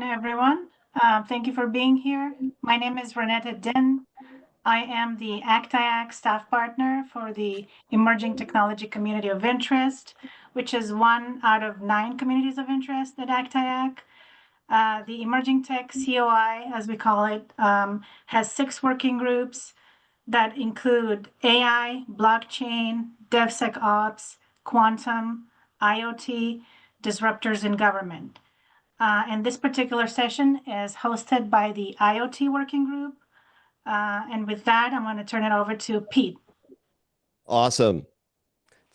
afternoon, everyone. Thank you for being here. My name is Renetta Din. I am the ACT-IAC staff partner for the Emerging Technology Community of Interest, which is one out of 9 communities of interest at ACT-IAC. The Emerging Tech COI, as we call it, has 6 working groups that include AI, blockchain, DevSecOps, quantum, IoT, disruptors in government. And this particular session is hosted by the IoT working group. And with that, I'm going to turn it over to Pete. Awesome.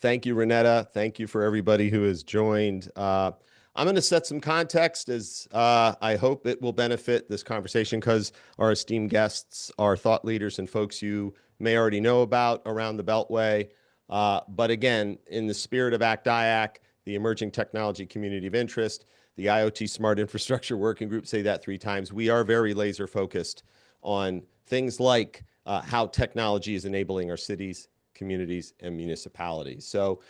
Thank you, Renetta. Thank you for everybody who has joined. I'm going to set some context as I hope it will benefit this conversation because our esteemed guests are thought leaders and folks you may already know about around the Beltway. But again, in the spirit of ACT-IAC, the Emerging Technology Community of Interest, the IoT Smart Infrastructure Working Group, say that 3 times, we are very laser focused on things like how technology is enabling our cities, communities, and municipalities. So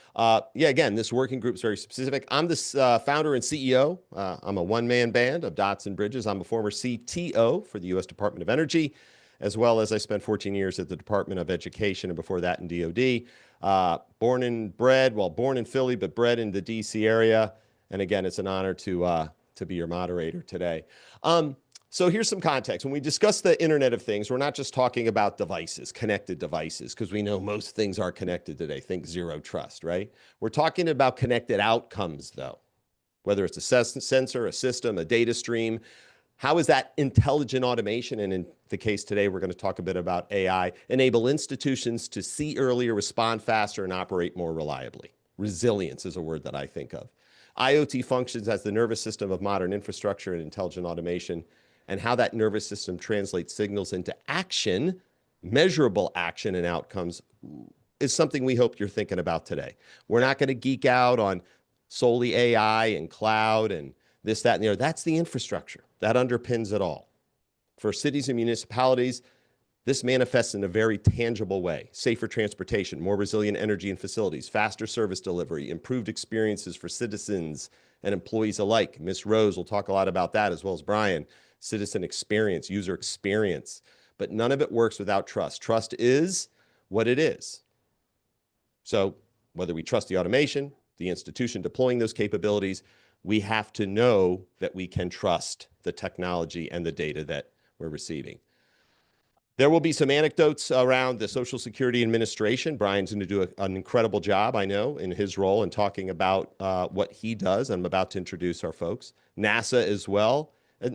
yeah, again, this working group is very specific. I'm the founder and CEO. I'm a one-man band of Dots and Bridges. I'm a former CTO for the U.S. Department of Energy, as well as I spent 14 years at the Department of Education and before that in DOD. Born in Philly, but bred in the DC area. And again, it's an honor to be your moderator today. So here's some context. When we discuss the Internet of Things, we're not just talking about devices, connected devices, because we know most things are connected today. Think zero trust, right? We're talking about connected outcomes, though, whether it's a sensor, a system, a data stream. How is that intelligent automation, and in the case today, we're going to talk a bit about AI, enable institutions to see earlier, respond faster, and operate more reliably? Resilience is a word that I think of. IoT functions as the nervous system of modern infrastructure and intelligent automation, and how that nervous system translates signals into action, measurable action and outcomes, is something we hope you're thinking about today. We're not going to geek out on solely AI and cloud and this, that, and the other. That's the infrastructure. That underpins it all. For cities and municipalities, this manifests in a very tangible way. Safer transportation, more resilient energy and facilities, faster service delivery, improved experiences for citizens and employees alike. Ms. Rose will talk a lot about that, as well as Brian. Citizen experience, user experience. But none of it works without trust. Trust is what it is. So whether we trust the automation, the institution deploying those capabilities, we have to know that we can trust the technology and the data that we're receiving. There will be some anecdotes around the Social Security Administration. Brian's going to do an incredible job, I know, in his role in talking about what he does. I'm about to introduce our folks. NASA as well,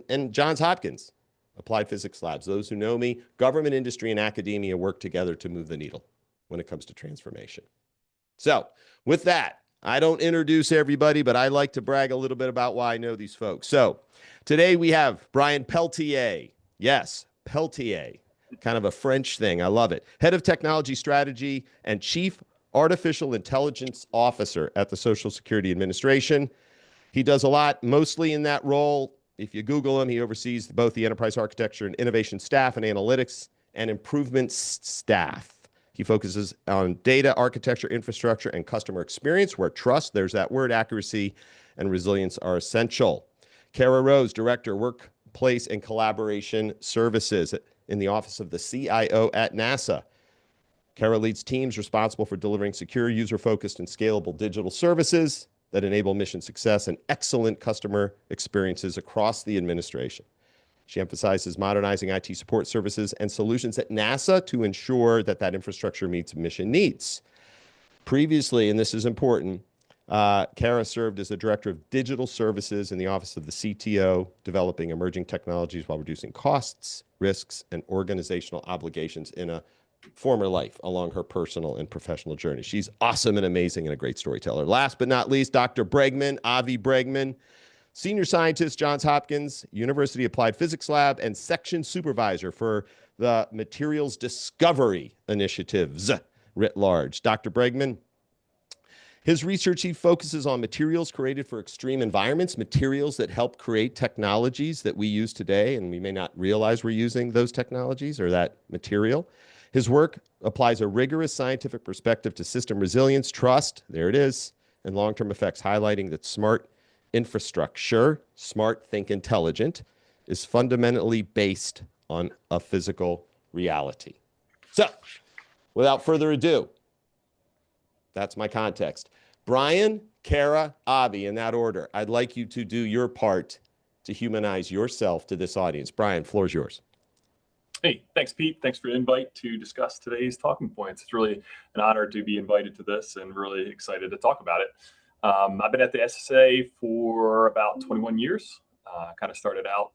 and Johns Hopkins, Applied Physics Labs. Those who know me, government, industry, and academia work together to move the needle when it comes to transformation. So with that, I don't introduce everybody, but I like to brag a little bit about why I know these folks. So today we have Brian Peltier. Yes, Peltier. Kind of a French thing. I love it. Head of Technology Strategy and Chief Artificial Intelligence Officer at the Social Security Administration. He does a lot, mostly in that role. If you Google him, he oversees both the enterprise architecture and innovation staff and analytics and improvement staff. He focuses on data, architecture, infrastructure, and customer experience, where trust, there's that word, accuracy, and resilience are essential. Cara Rose, Director, Workplace and Collaboration Services in the Office of the CIO at NASA. Cara leads teams responsible for delivering secure, user-focused, and scalable digital services that enable mission success and excellent customer experiences across the administration. She emphasizes modernizing IT support services and solutions at NASA to ensure that that infrastructure meets mission needs. Previously, and this is important, Cara served as the Director of Digital Services in the Office of the CTO, developing emerging technologies while reducing costs, risks, and organizational obligations in a former life along her personal and professional journey. She's awesome and amazing and a great storyteller. Last but not least, Dr. Bregman, Avi Bregman, Senior Scientist, Johns Hopkins University Applied Physics Lab, and Section Supervisor for the Materials Discovery Initiatives writ large. Dr. Bregman, his research, he focuses on materials created for extreme environments, materials that help create technologies that we use today, and we may not realize we're using those technologies or that material. His work applies a rigorous scientific perspective to system resilience, trust, there it is, and long-term effects, highlighting that smart infrastructure, smart, think, intelligent, is fundamentally based on a physical reality. So, without further ado, that's my context. Brian, Cara, Avi, in that order, I'd like you to do your part to humanize yourself to this audience. Brian, floor is yours. Hey, thanks, Pete. Thanks for the invite to discuss today's talking points. It's really an honor to be invited to this and really excited to talk about it. I've been at the SSA for about 21 years. Kind of started out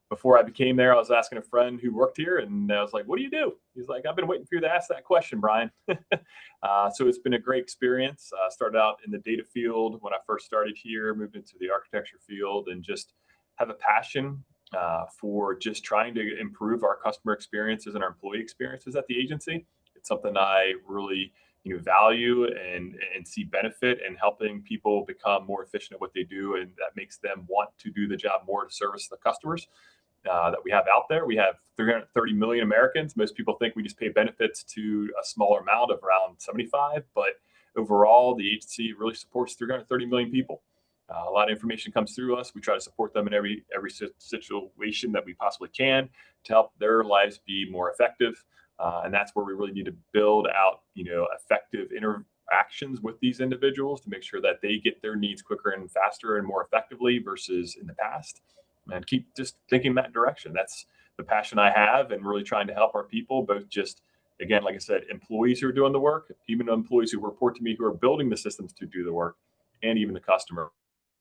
before I became there, I was asking a friend who worked here, and I was like, what do you do? He's like, I've been waiting for you to ask that question, Brian. So it's been a great experience. Started out in the data field when I first started here, moved into the architecture field, and just have a passion for just trying to improve our customer experiences and our employee experiences at the agency. It's something I really value and see benefit in helping people become more efficient at what they do, and that makes them want to do the job more to service the customers that we have out there. We have 330 million Americans. Most people think we just pay benefits to a smaller amount of around 75, but overall, the agency really supports 330 million people. A lot of information comes through us. We try to support them in every situation that we possibly can to help their lives be more effective. And that's where we really need to build out, effective interactions with these individuals to make sure that they get their needs quicker and faster and more effectively versus in the past. And keep just thinking that direction. That's the passion I have, and really trying to help our people, both just, again, like I said, employees who are doing the work, even employees who report to me who are building the systems to do the work, and even the customer,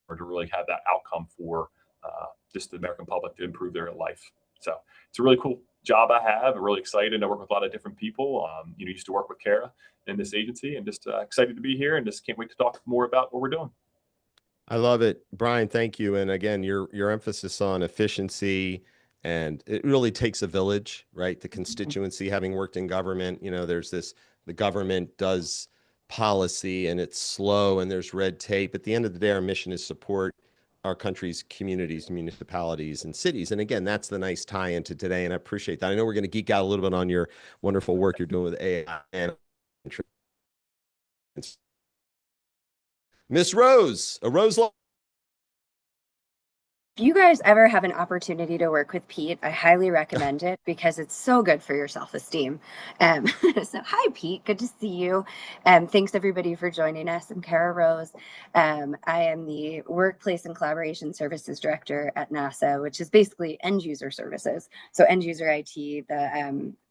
or to really have that outcome for just the American public to improve their life. So it's a really cool job I have. I'm really excited. I work with a lot of different people. Used to work with Cara in this agency, and just excited to be here, and just can't wait to talk more about what we're doing. I love it. Brian, thank you. And again, your emphasis on efficiency, and it really takes a village, right? The constituency, having worked in government, there's the government does policy and it's slow and there's red tape. At the end of the day, our mission is support our country's communities, municipalities, and cities. And again, that's the nice tie into today. And I appreciate that. I know we're going to geek out a little bit on your wonderful work you're doing with AI. And Miss Rose, Rose. If you guys ever have an opportunity to work with Pete, I highly recommend it because it's so good for your self-esteem. So hi, Pete. Good to see you. Thanks, everybody, for joining us. I'm Cara Rose. I am the Workplace and Collaboration Services Director at NASA, which is basically end-user services. So end-user IT,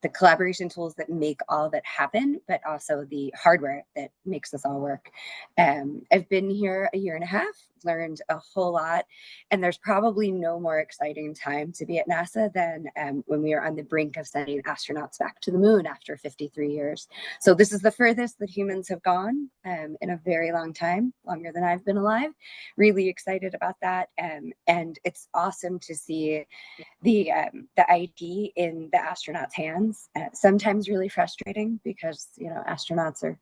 the collaboration tools that make all of it happen, but also the hardware that makes this all work. I've been here a year and a half, learned a whole lot, and there's probably no more exciting time to be at NASA than when we are on the brink of sending astronauts back to the moon after 53 years. So this is the furthest that humans have gone in a very long time, longer than I've been alive. Really excited about that, and it's awesome to see the IT in the astronauts' hands. Sometimes really frustrating because astronauts are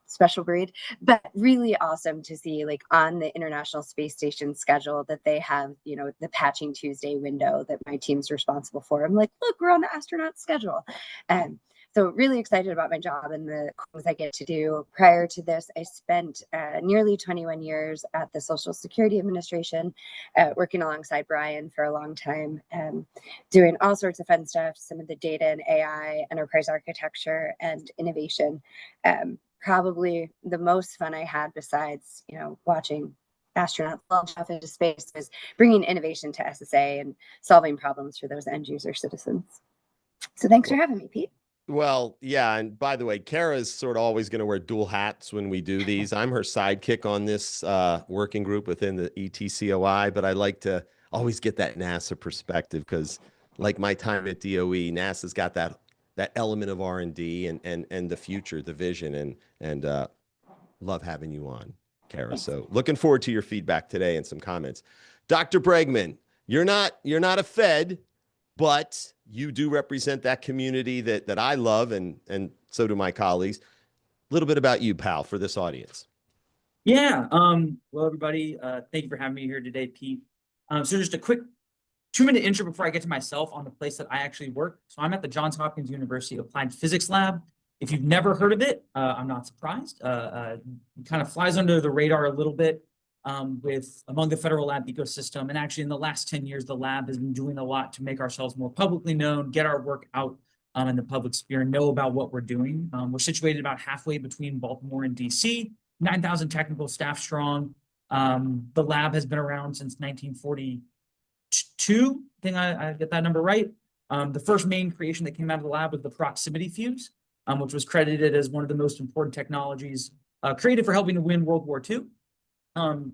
special breed, but really awesome to see, like, on the International Space Station schedule that they have, the Patching Tuesday window that my team's responsible for. I'm like, look, we're on the astronaut schedule. So really excited about my job and the things I get to do. Prior to this, I spent nearly 21 years at the Social Security Administration, working alongside Brian for a long time, doing all sorts of fun stuff, some of the data and AI, enterprise architecture, and innovation. Probably the most fun I had, besides, watching astronauts launch off into space, is bringing innovation to SSA and solving problems for those end user citizens. So thanks for having me, Pete. Well, yeah. And by the way, Cara is sort of always going to wear dual hats when we do these. I'm her sidekick on this working group within the ETCOI, but I like to always get that NASA perspective because, like my time at DOE, NASA's got that element of R&D and the future, the vision, and love having you on, Cara. So looking forward to your feedback today and some comments. Dr. Bregman, you're not a Fed, but you do represent that community that I love, and so do my colleagues. A little bit about you, pal, for this audience. Yeah. Well, everybody, thank you for having me here today, Pete. So just a quick 2-minute intro before I get to myself on the place that I actually work. So I'm at the Johns Hopkins University Applied Physics Lab. If you've never heard of it, I'm not surprised. It kind of flies under the radar a little bit. among the federal lab ecosystem. And actually in the last 10 years, the lab has been doing a lot to make ourselves more publicly known, get our work out in the public sphere, and know about what we're doing. We're situated about halfway between Baltimore and DC, 9,000 technical staff strong. The lab has been around since 1942. I think I get that number right. The first main creation that came out of the lab was the proximity fuse, which was credited as one of the most important technologies created for helping to win World War II.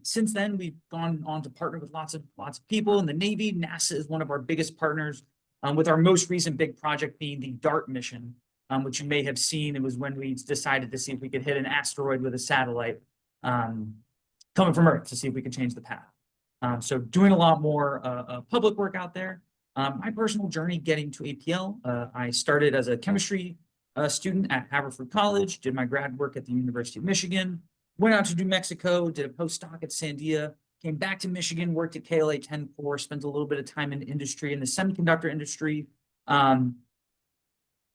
Since then, we've gone on to partner with lots of people in the Navy. NASA is one of our biggest partners, with our most recent big project being the DART mission, which you may have seen. It was when we decided to see if we could hit an asteroid with a satellite coming from Earth to see if we could change the path. So doing a lot more public work out there. My personal journey getting to APL, I started as a chemistry student at Haverford College, did my grad work at the University of Michigan, went out to New Mexico, did a postdoc at Sandia, came back to Michigan, worked at KLA 10-4, spent a little bit of time in industry, in the semiconductor industry. Thought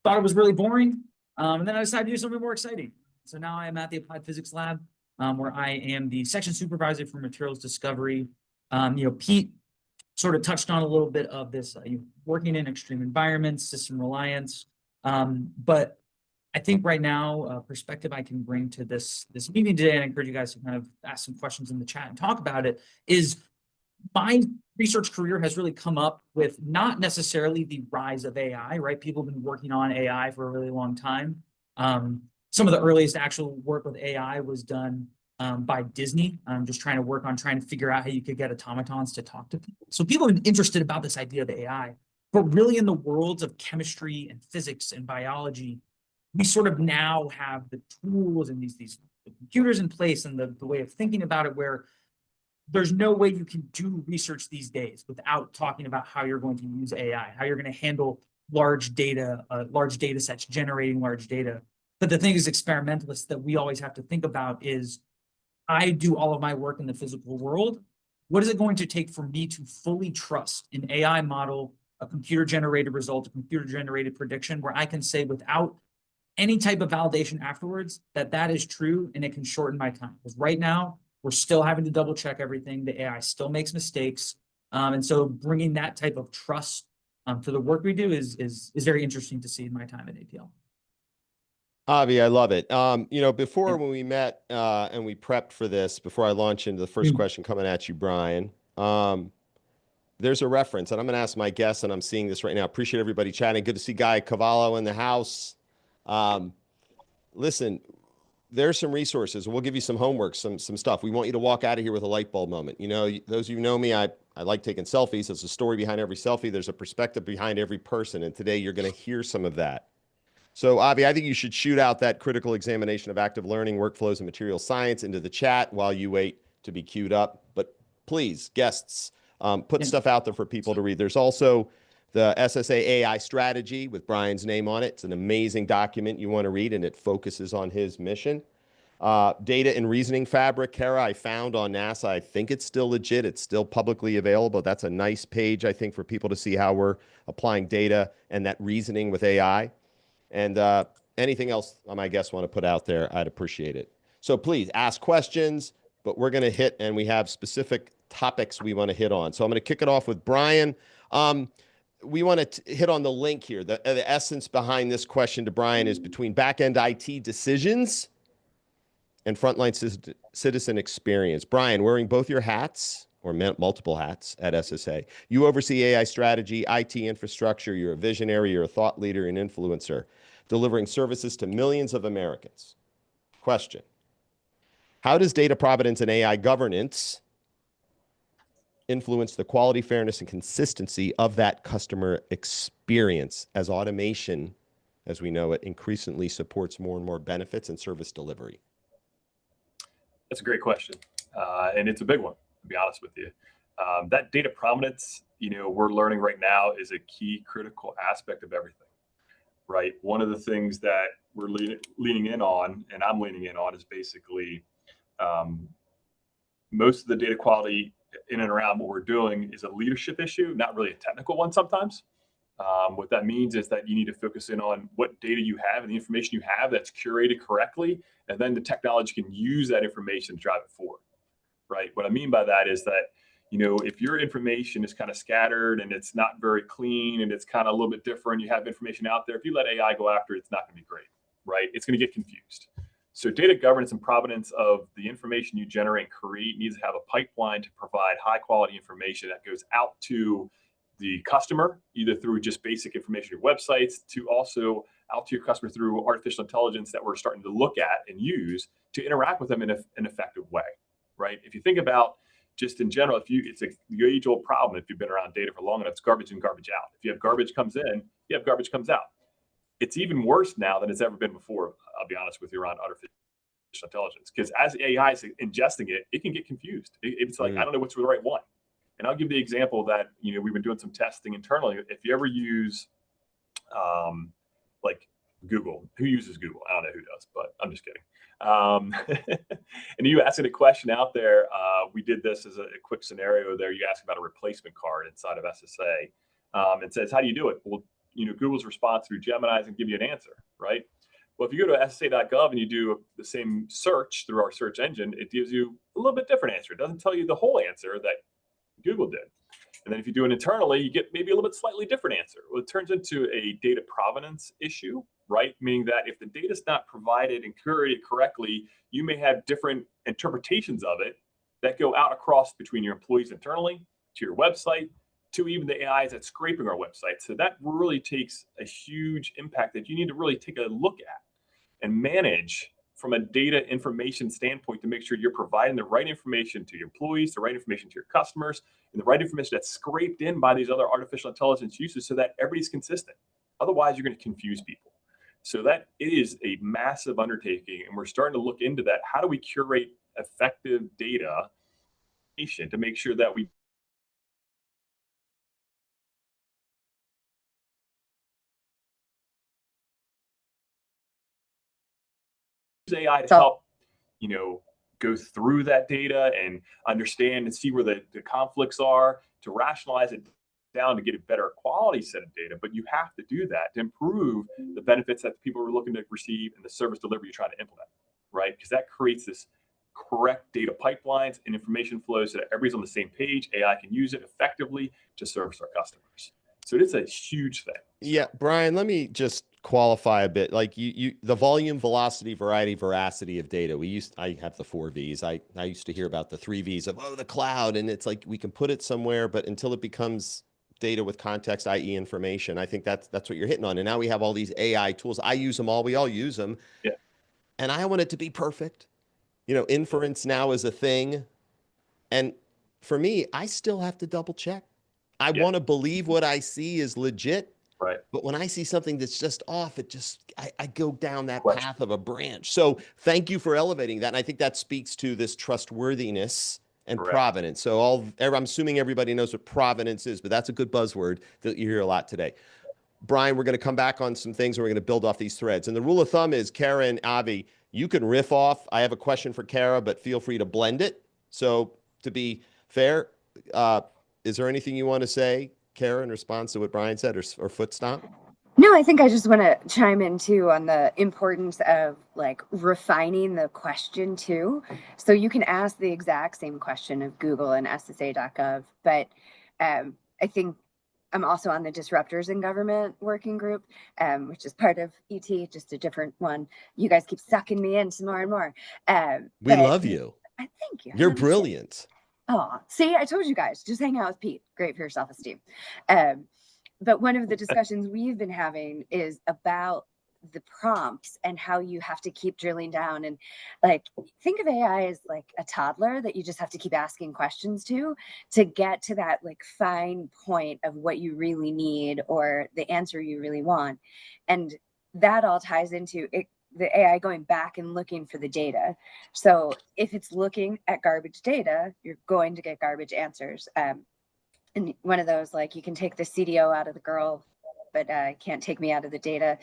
it was really boring. And then I decided to do something more exciting. So now I am at the Applied Physics Lab, where I am the section supervisor for materials discovery. Pete sort of touched on a little bit of this, working in extreme environments, system reliance. But I think right now, perspective I can bring to this meeting today, and I encourage you guys to kind of ask some questions in the chat and talk about it, is my research career has really come up with not necessarily the rise of AI, right? People have been working on AI for a really long time. Some of the earliest actual work with AI was done by Disney, just trying to figure out how you could get automatons to talk to people. So people have been interested about this idea of AI, but really in the worlds of chemistry and physics and biology, we sort of now have the tools and these computers in place and the way of thinking about it where there's no way you can do research these days without talking about how you're going to use AI, how you're going to handle large data sets, generating large data. But the thing is, experimentalists, that we always have to think about is, I do all of my work in the physical world. What is it going to take for me to fully trust an AI model, a computer-generated result, a computer-generated prediction, where I can say without any type of validation afterwards that is true and it can shorten my time? Because right now, we're still having to double check everything. The AI still makes mistakes. And so bringing that type of trust to the work we do is very interesting to see in my time at APL. Avi, I love it. Before when we met and we prepped for this, before I launch into the first question coming at you, Brian, there's a reference, and I'm going to ask my guests, and I'm seeing this right now. Appreciate everybody chatting. Good to see Guy Cavallo in the house. Listen, there's some resources. We'll give you some homework, some stuff. We want you to walk out of here with a light bulb moment. Those of you who know me, I like taking selfies. There's a story behind every selfie. There's a perspective behind every person. And today you're going to hear some of that. So, Avi, I think you should shoot out that critical examination of active learning, workflows, and material science into the chat while you wait to be queued up. But please, guests, put stuff out there for people to read. There's also the SSA AI strategy with Brian's name on it. It's an amazing document you want to read, and it focuses on his mission. Data and reasoning fabric, Cara, I found on NASA. I think it's still legit. It's still publicly available. That's a nice page, I think, for people to see how we're applying data and that reasoning with AI. And anything else my guests want to put out there, I'd appreciate it. So please ask questions, but we're going to hit, and we have specific topics we want to hit on. So I'm going to kick it off with Brian. We want to hit on the link here. The essence behind this question to Brian is between back-end IT decisions and frontline citizen experience. Brian, wearing both your hats, or multiple hats at SSA, you oversee AI strategy, IT infrastructure, you're a visionary, you're a thought leader and influencer, delivering services to millions of Americans. Question: how does data provenance and AI governance influence the quality, fairness, and consistency of that customer experience as automation, as we know it, increasingly supports more and more benefits and service delivery? That's a great question. And it's a big one, to be honest with you. That data provenance, we're learning right now is a key critical aspect of everything, right? One of the things that we're leaning in on, and I'm leaning in on, is basically most of the data quality in and around what we're doing is a leadership issue, not really a technical one sometimes. What that means is that you need to focus in on what data you have and the information you have that's curated correctly, and then the technology can use that information to drive it forward, right? What I mean by that is that, if your information is kind of scattered and it's not very clean and it's kind of a little bit different, you have information out there, if you let AI go after it, it's not going to be great, right? It's going to get confused. So data governance and provenance of the information you generate and create needs to have a pipeline to provide high quality information that goes out to the customer, either through just basic information on your websites, to also out to your customer through artificial intelligence that we're starting to look at and use to interact with them in an effective way, right? If you think about just in general, it's a age-old problem. If you've been around data for long enough, it's garbage in, garbage out. If you have garbage comes in, you have garbage comes out. It's even worse now than it's ever been before, I'll be honest with you, around artificial intelligence. Because as AI is ingesting it, it can get confused. It's like, I don't know what's the right one. And I'll give the example that, we've been doing some testing internally. If you ever use like Google, who uses Google? I don't know who does, but I'm just kidding. And you asking a question out there, we did this as a quick scenario there. You ask about a replacement card inside of SSA. It says, how do you do it? Well, Google's response through Gemini and give you an answer, right? Well, if you go to ssa.gov and you do the same search through our search engine, it gives you a little bit different answer. It doesn't tell you the whole answer that Google did. And then if you do it internally, you get maybe a little bit slightly different answer. Well, it turns into a data provenance issue, right? Meaning that if the data is not provided and curated correctly, you may have different interpretations of it that go out across between your employees internally, to your website, to even the AIs that's scraping our website. So that really takes a huge impact that you need to really take a look at and manage from a data information standpoint to make sure you're providing the right information to your employees, the right information to your customers, and the right information that's scraped in by these other artificial intelligence uses so that everybody's consistent. Otherwise, you're going to confuse people. So that is a massive undertaking, and we're starting to look into that. How do we curate effective data to make sure that we AI to help, go through that data and understand and see where the conflicts are, to rationalize it down to get a better quality set of data. But you have to do that to improve the benefits that people are looking to receive and the service delivery you're trying to implement, right? Because that creates this correct data pipelines and information flows so that everybody's on the same page. AI can use it effectively to service our customers. So it is a huge thing. Yeah, Brian, let me just qualify a bit. Like the volume, velocity, variety, veracity of data. I have the 4 V's. I used to hear about the 3 V's of, the cloud. And it's like, we can put it somewhere, but until it becomes data with context, i.e. information, I think that's what you're hitting on. And now we have all these AI tools. I use them all. We all use them. Yeah. And I want it to be perfect. Inference now is a thing. And for me, I still have to double check. I want to believe what I see is legit. Right. But when I see something that's just off, I go down that path of a branch. So thank you for elevating that. And I think that speaks to this trustworthiness and provenance. So I'm assuming everybody knows what provenance is, but that's a good buzzword that you hear a lot today. Brian, we're going to come back on some things and we're going to build off these threads. And the rule of thumb is, Cara and Avi, you can riff off. I have a question for Cara, but feel free to blend it. So to be fair, is there anything you want to say, Cara, in response to what Brian said, or foot stomp? No, I think I just want to chime in too on the importance of refining the question too. So you can ask the exact same question of Google and SSA.gov, but I think I'm also on the Disruptors in Government working group, which is part of ET, just a different one. You guys keep sucking me in some more and more. We love you. Thank you. You're brilliant. Oh, see, I told you guys, just hang out with Pete. Great for your self-esteem. But one of the discussions we've been having is about the prompts and how you have to keep drilling down and think of AI as like a toddler that you just have to keep asking questions to get to that fine point of what you really need or the answer you really want. And that all ties into it, the AI going back and looking for the data. So if it's looking at garbage data, you're going to get garbage answers. And one of those, you can take the CDO out of the girl, but can't take me out of the data.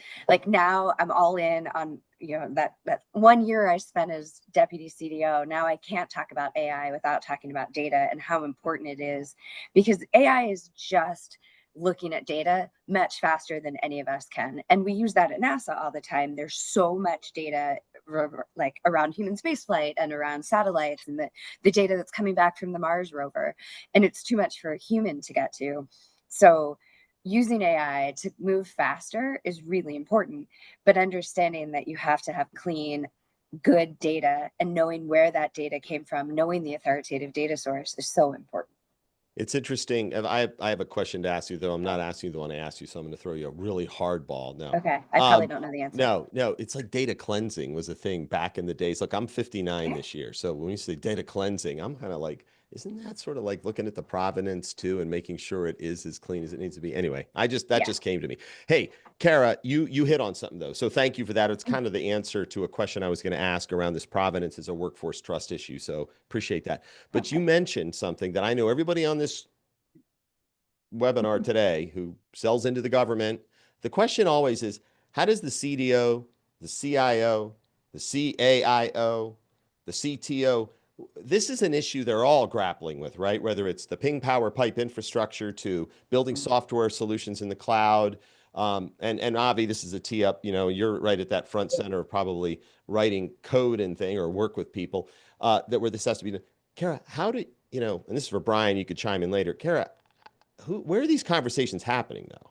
Now I'm all in on, that 1 year I spent as deputy CDO. Now I can't talk about AI without talking about data and how important it is, because AI is just looking at data much faster than any of us can. And we use that at NASA all the time. There's so much data like around human spaceflight and around satellites and the data that's coming back from the Mars rover. And it's too much for a human to get to. So using AI to move faster is really important, but understanding that you have to have clean, good data and knowing where that data came from, knowing the authoritative data source is so important. It's interesting. And I have a question to ask you, though. I'm not asking you the one I asked you, so I'm going to throw you a really hard ball. No. Okay. I probably don't know the answer. No. It's like data cleansing was a thing back in the days. Look, I'm 59 this year. So when you say data cleansing, I'm kind of like, isn't that sort of like looking at the provenance too and making sure it is as clean as it needs to be? Anyway, that just came to me. Hey, Cara, you hit on something though. So thank you for that. It's kind of the answer to a question I was going to ask around this provenance as a workforce trust issue. So appreciate that. But you mentioned something that I know everybody on this webinar today who sells into the government. The question always is, how does the CDO, the CIO, the CAIO, the CTO, this is an issue they're all grappling with, right? Whether it's the ping power pipe infrastructure to building software solutions in the cloud. And Avi, this is a tee up, you're right at that front center of probably writing code and thing or work with people where this has to be done. Cara, how do, and this is for Brian, you could chime in later. Cara, where are these conversations happening though?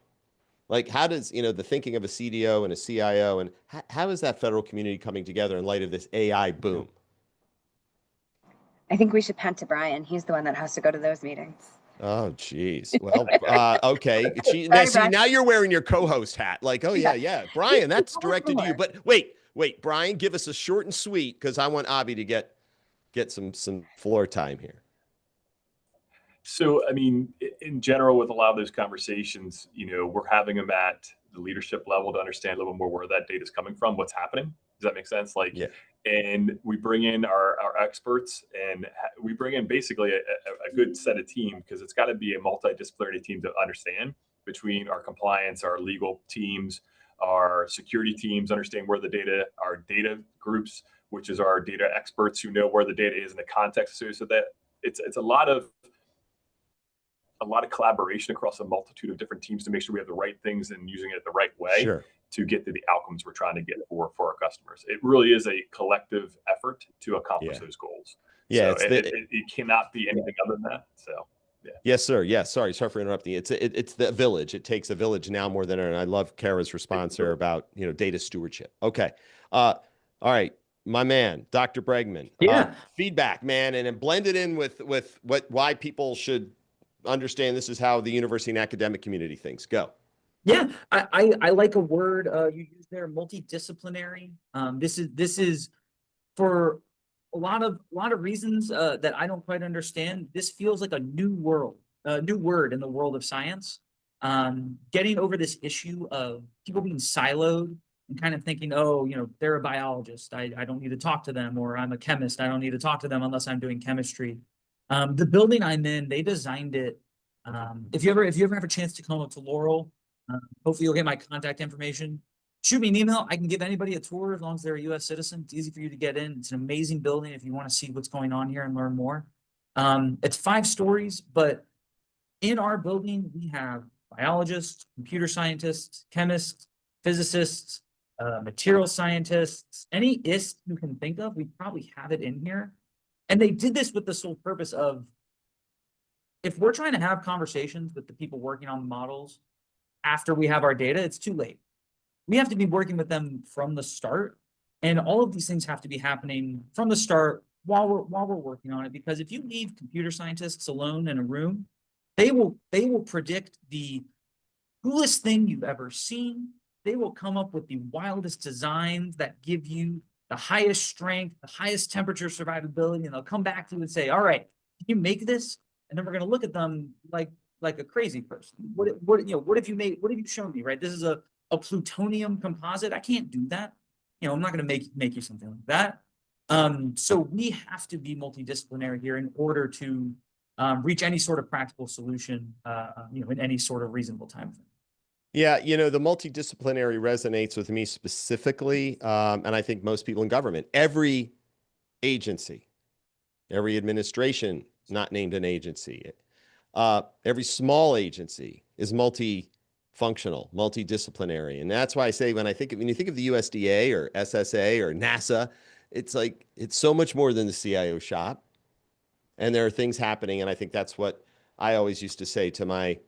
Like how does, the thinking of a CDO and a CIO and how is that federal community coming together in light of this AI boom? I think we should punt to Brian. He's the one that has to go to those meetings. Oh, geez. Well, okay. Sorry, now you're wearing your co-host hat. Like, oh yeah. Brian, that's directed to you. But wait, Brian, give us a short and sweet because I want Avi to get some floor time here. So, I mean, in general, with a lot of those conversations, we're having them at the leadership level to understand a little bit more where that data is coming from, what's happening. Does that make sense? Like, yeah. And we bring in our experts and we bring in basically a good set of team because it's got to be a multidisciplinary team to understand between our compliance, our legal teams, our security teams, understand where the data, our data groups, which is our data experts who know where the data is in the context associated with that. It's a lot of collaboration across a multitude of different teams to make sure we have the right things and using it the right way to get to the outcomes we're trying to get for our customers. It really is a collective effort to accomplish those goals. Yeah, so it cannot be anything other than that. So yeah. Yes, sir. Yeah. Sorry for interrupting. It's the village. It takes a village now more than ever. And I love Cara's response there about, data stewardship. Okay. All right. My man, Dr. Bregman. Feedback, man, and then blend it in with why people should understand this is how the university and academic community thinks. Go. Yeah, I like a word you use there, multidisciplinary. This is for a lot of reasons that I don't quite understand. This feels like a new word in the world of science. Getting over this issue of people being siloed and kind of thinking, oh, they're a biologist. I don't need to talk to them, or I'm a chemist. I don't need to talk to them unless I'm doing chemistry. The building I'm in, they designed it. If you ever have a chance to come up to Laurel, hopefully you'll get my contact information. Shoot me an email. I can give anybody a tour as long as they're a U.S. citizen. It's easy for you to get in. It's an amazing building if you want to see what's going on here and learn more. It's 5 stories, but in our building, we have biologists, computer scientists, chemists, physicists, material scientists, any IST you can think of, we probably have it in here. And they did this with the sole purpose of, if we're trying to have conversations with the people working on the models after we have our data, it's too late. We have to be working with them from the start. And all of these things have to be happening from the start while we're working on it. Because if you leave computer scientists alone in a room, they will predict the coolest thing you've ever seen. They will come up with the wildest designs that give you the highest strength, the highest temperature survivability, and they'll come back to you and say, all right, can you make this? And then we're going to look at them like a crazy person. What have you shown me, right? This is a plutonium composite. I can't do that. I'm not going to make you something like that. So we have to be multidisciplinary here in order to reach any sort of practical solution, in any sort of reasonable time frame. Yeah, the multidisciplinary resonates with me specifically, and I think most people in government. Every agency, every administration not named an agency, every small agency is multifaceted functional, multidisciplinary. And that's why I say when you think of the USDA or SSA or NASA, it's like it's so much more than the CIO shop. And there are things happening. And I think that's what I always used to say to my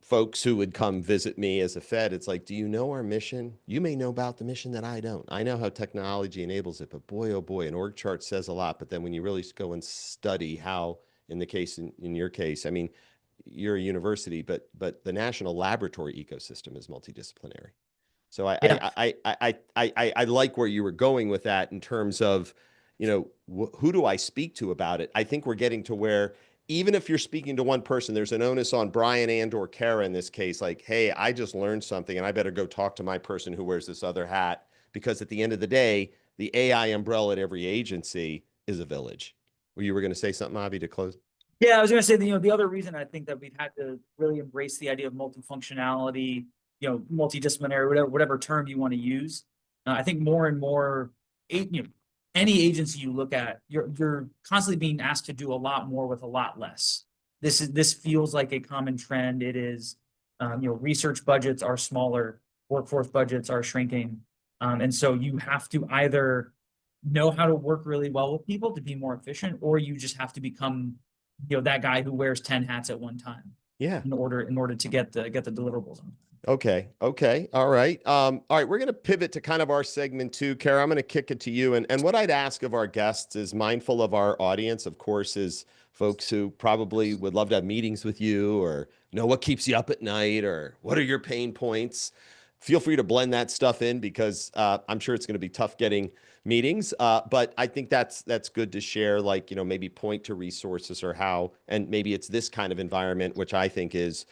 folks who would come visit me as a Fed. It's like, do you know our mission? You may know about the mission that I don't. I know how technology enables it, but boy, oh boy, an org chart says a lot. But then when you really go and study how, in your case, I mean, you're a university, but the national laboratory ecosystem is multidisciplinary. So I like where you were going with that in terms of, who do I speak to about it? I think we're getting to where even if you're speaking to one person, there's an onus on Brian and or Cara in this case, like, hey, I just learned something and I better go talk to my person who wears this other hat, because at the end of the day, the AI umbrella at every agency is a village. Well, you were going to say something, Avi, to close? Yeah, I was going to say, the other reason I think that we've had to really embrace the idea of multifunctionality, multidisciplinary, whatever term you want to use. I think more and more, any agency you look at, you're constantly being asked to do a lot more with a lot less. This feels like a common trend. It is, research budgets are smaller, workforce budgets are shrinking, and so you have to either know how to work really well with people to be more efficient, or you just have to become that guy who wears 10 hats at one time. Yeah. In order to get the deliverables on. Okay. All right. All right. We're going to pivot to kind of our segment 2. Cara, I'm going to kick it to you. And what I'd ask of our guests is, mindful of our audience, of course, is folks who probably would love to have meetings with you, or know what keeps you up at night, or what are your pain points. Feel free to blend that stuff in, because I'm sure it's going to be tough getting meetings. But I think that's good to share, like, maybe point to resources or how, and maybe it's this kind of environment, which I think is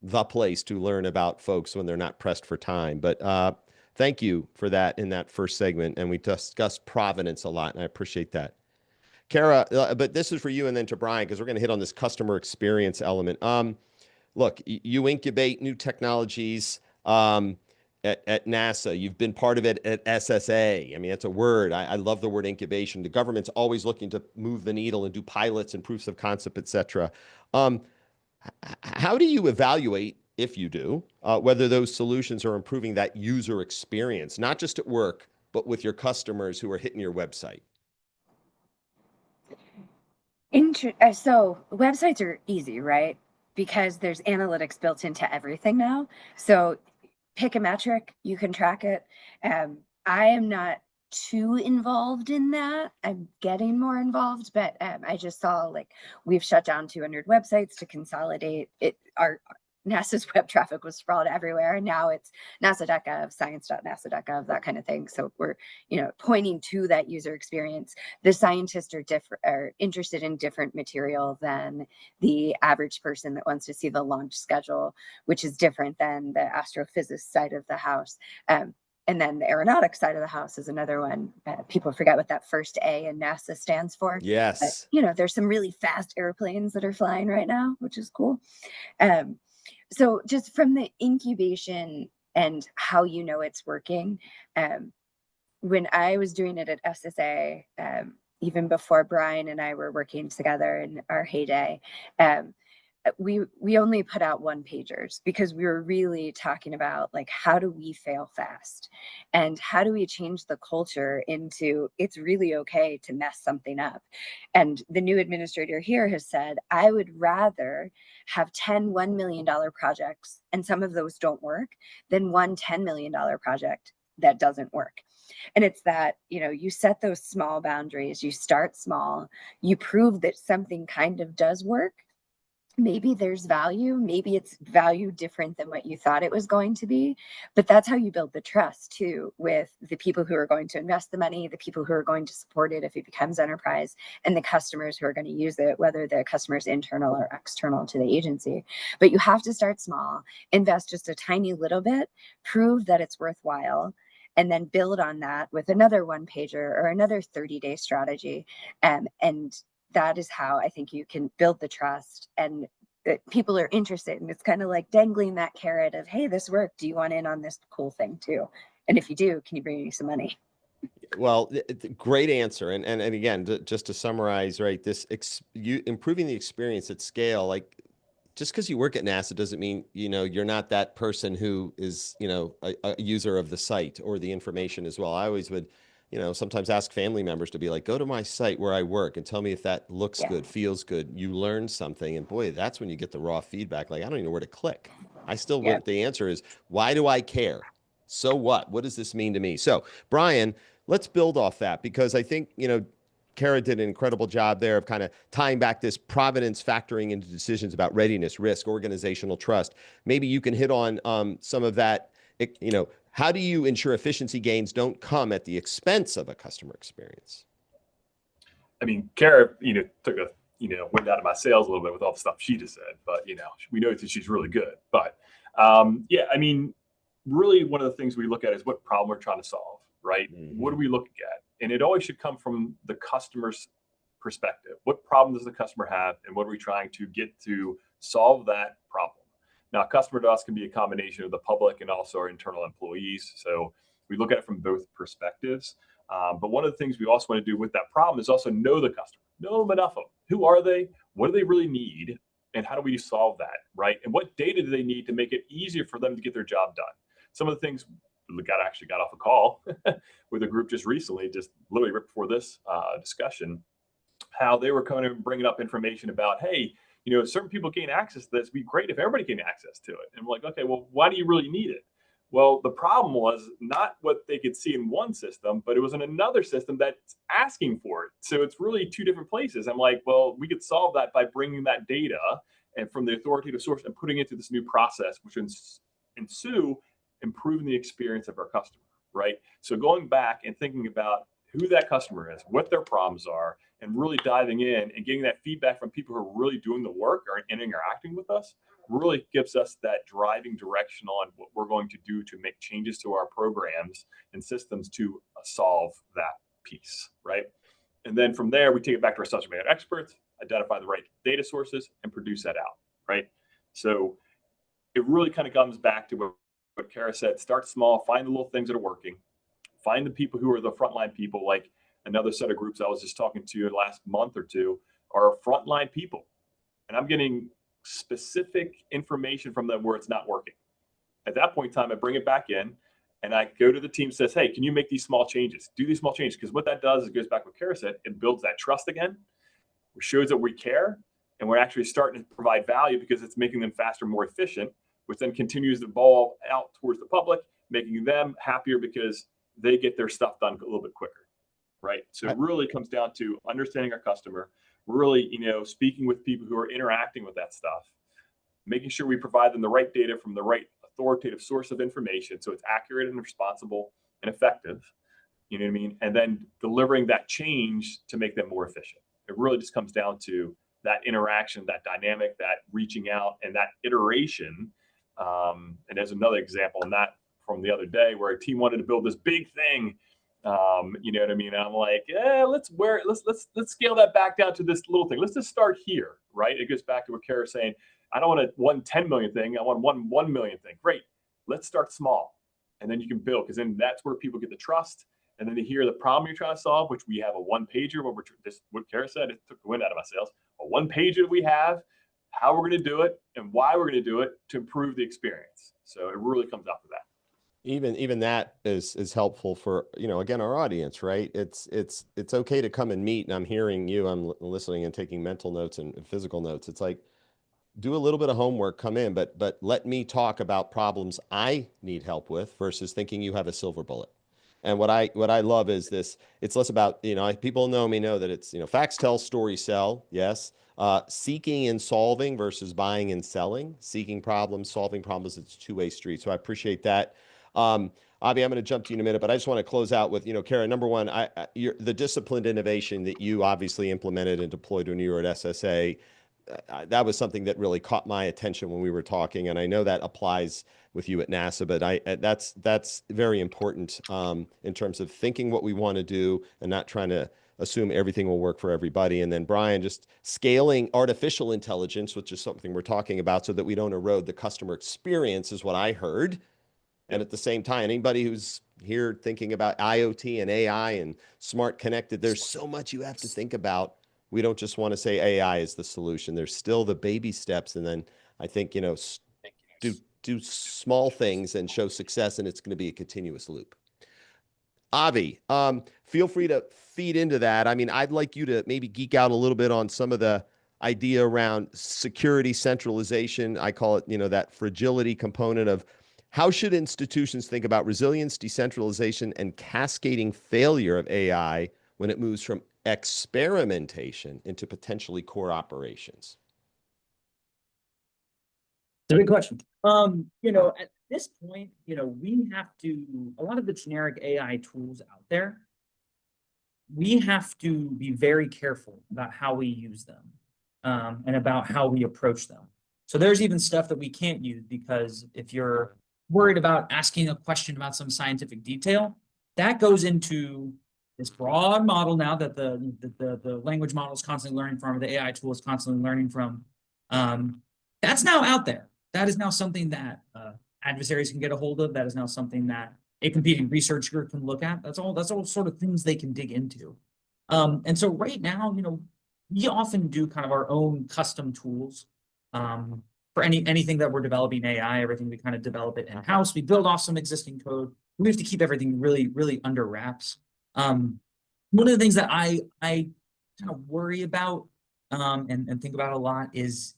the place to learn about folks when they're not pressed for time. But thank you for that in that first segment. And we discussed provenance a lot, and I appreciate that. Cara, but this is for you and then to Brian, because we're going to hit on this customer experience element. Look, you incubate new technologies at NASA. You've been part of it at SSA. I mean, that's a word. I love the word incubation. The government's always looking to move the needle and do pilots and proofs of concept, et cetera. How do you evaluate, if you do, whether those solutions are improving that user experience, not just at work, but with your customers who are hitting your website? So websites are easy, right? Because there's analytics built into everything now. So pick a metric, you can track it. I am not too involved in that. I'm getting more involved, but I just saw, like, we've shut down 200 websites to consolidate it. Our NASA's web traffic was sprawled everywhere, and now it's nasa.gov, science.nasa.gov, that kind of thing. So we're, pointing to that user experience. The scientists are interested in different material than the average person that wants to see the launch schedule, which is different than the astrophysicist side of the house. And then the aeronautics side of the house is another one. People forget what that first A in NASA stands for. Yes. But, there's some really fast airplanes that are flying right now, which is cool. So just from the incubation and how it's working, when I was doing it at SSA, even before Brian and I were working together in our heyday, we only put out one pagers, because we were really talking about, like, how do we fail fast, and how do we change the culture into it's really okay to mess something up. And the new administrator here has said, I would rather have 10 $1 million projects, and some of those don't work, than one $10 million project that doesn't work. And it's that, you set those small boundaries, you start small, you prove that something kind of does work. Maybe there's value, maybe it's value different than what you thought it was going to be, but that's how you build the trust too, with the people who are going to invest the money, the people who are going to support it if it becomes enterprise, and the customers who are going to use it, whether the customer is internal or external to the agency. But you have to start small, invest just a tiny little bit, prove that it's worthwhile, and then build on that with another one pager or another 30-day strategy. And that is how I think you can build the trust, and that people are interested. And it's kind of like dangling that carrot of, hey, this worked. Do you want in on this cool thing too? And if you do, can you bring me some money? Well, great answer. And again, just to summarize, right, improving the experience at scale, like, just because you work at NASA doesn't mean, you're not that person who is, a user of the site or the information as well. I always would, sometimes ask family members to be like, go to my site where I work and tell me if that looks good, feels good, you learn something. And boy, that's when you get the raw feedback. Like, I don't even know where to click. I still wouldn't. The answer is, why do I care? So what? What does this mean to me? So, Brian, let's build off that, because I think, Cara did an incredible job there of kind of tying back this provenance factoring into decisions about readiness, risk, organizational trust. Maybe you can hit on some of that. How do you ensure efficiency gains don't come at the expense of a customer experience? I mean, Cara, took a, wind out of my sails a little bit with all the stuff she just said, but, we know that she's really good. But yeah, I mean, really one of the things we look at is what problem we're trying to solve, right? Mm-hmm. What are we looking at? And it always should come from the customer's perspective. What problem does the customer have, and what are we trying to get to solve that problem? Now, customer to us can be a combination of the public and also our internal employees. So we look at it from both perspectives. But one of the things we also want to do with that problem is also know the customer, know them enough of them. Who are they? What do they really need? And how do we solve that, right? And what data do they need to make it easier for them to get their job done? Some of the things actually got off a call with a group just recently, just literally right before this discussion, how they were kind of bringing up information about, hey, certain people gain access to this. It'd be great if everybody gained access to it. And we're like, okay, well, why do you really need it? Well, the problem was not what they could see in one system, but it was in another system that's asking for it. So it's really two different places. I'm like, well, we could solve that by bringing that data and from the authoritative source and putting it into this new process, which ensue improving the experience of our customer, right? So going back and thinking about who that customer is, what their problems are, and really diving in and getting that feedback from people who are really doing the work or interacting with us really gives us that driving direction on what we're going to do to make changes to our programs and systems to solve that piece, right? And then from there, we take it back to our subject matter experts, identify the right data sources, and produce that out, right? So it really kind of comes back to what Cara said: start small, find the little things that are working, find the people who are the frontline people. Like another set of groups I was just talking to last month or two are frontline people. And I'm getting specific information from them where it's not working. At that point in time, I bring it back in and I go to the team, says, hey, can you make these small changes? Do these small changes. Because what that does is it goes back to what Cara said, it builds that trust again, which shows that we care and we're actually starting to provide value because it's making them faster, more efficient, which then continues to ball out towards the public, making them happier because they get their stuff done a little bit quicker, right? So it really comes down to understanding our customer, really, speaking with people who are interacting with that stuff, making sure we provide them the right data from the right authoritative source of information so it's accurate and responsible and effective, you know what I mean? And then delivering that change to make them more efficient. It really just comes down to that interaction, that dynamic, that reaching out, and that iteration. And there's another example in that from the other day where a team wanted to build this big thing. You know what I mean? And I'm like, let's scale that back down to this little thing. Let's just start here, right? It goes back to what Cara's saying. I don't want a 110 million thing. I want 1 million thing. Great. Let's start small. And then you can build, because then that's where people get the trust. And then they hear the problem you're trying to solve, which we have a one pager where what Cara said, it took the wind out of my sails. A one pager that we have, how we're going to do it and why we're going to do it to improve the experience. So it really comes out to that. Even that is helpful for, again, our audience, right? It's okay to come and meet, and I'm hearing you, I'm listening and taking mental notes and physical notes. It's like, do a little bit of homework, come in, but let me talk about problems I need help with versus thinking you have a silver bullet. And what I love is this, it's less about, people know me, know that it's, facts tell, stories sell. Yes. Seeking and solving versus buying and selling, seeking problems, solving problems. It's a two-way street. So I appreciate that. Avi, I'm going to jump to you in a minute, but I just want to close out with, Cara, number one, the disciplined innovation that you obviously implemented and deployed when you were at SSA, that was something that really caught my attention when we were talking. And I know that applies with you at NASA, but that's very important in terms of thinking what we want to do and not trying to assume everything will work for everybody. And then Brian, just scaling artificial intelligence, which is something we're talking about so that we don't erode the customer experience, is what I heard. And at the same time, anybody who's here thinking about IoT and AI and smart connected, there's so much you have to think about. We don't just want to say AI is the solution. There's still the baby steps. And then I think, you know, do small things and show success, and it's going to be a continuous loop. Avi, feel free to feed into that. I mean, I'd like you to maybe geek out a little bit on some of the idea around security centralization. I call it, you know, that fragility component of how should institutions think about resilience, decentralization, and cascading failure of AI when it moves from experimentation into potentially core operations? It's a big question. You know, at this point, you know, we have to, a lot of the generic AI tools out there, we have to be very careful about how we use them, and about how we approach them. So there's even stuff that we can't use because if you're worried about asking a question about some scientific detail, that goes into this broad model now that the language model is constantly learning from, or the AI tool is constantly learning from. That's now out there. That is now something that adversaries can get a hold of. That is now something that a competing research group can look at. That's all sort of things they can dig into. And so right now, you know, we often do kind of our own custom tools for anything that we're developing AI. Everything we kind of develop it in-house. We build off some existing code. We have to keep everything really under wraps. One of the things that I kind of worry about and think about a lot is,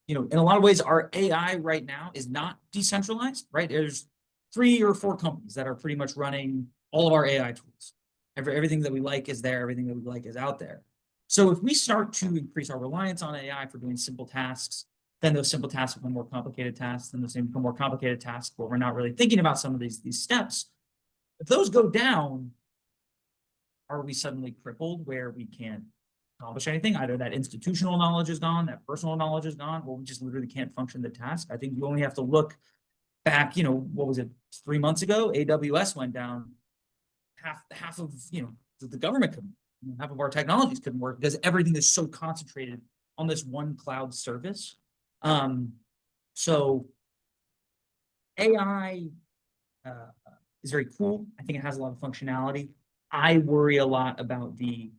you know, in a lot of ways, our AI right now is not decentralized, right? There's 3 or 4 companies that are pretty much running all of our AI tools. Everything that we like is there. Everything that we like is out there. So if we start to increase our reliance on AI for doing simple tasks, then those simple tasks become more complicated tasks, then those become more complicated tasks where we're not really thinking about some of these steps. If those go down, are we suddenly crippled where we can't accomplish anything? Either that institutional knowledge is gone, that personal knowledge is gone, or we just literally can't function the task. I think you only have to look back, you know, what was it, 3 months ago? AWS went down. Half of, you know, the government couldn't, half of our technologies couldn't work because everything is so concentrated on this one cloud service. So AI is very cool. I think it has a lot of functionality. I worry a lot about the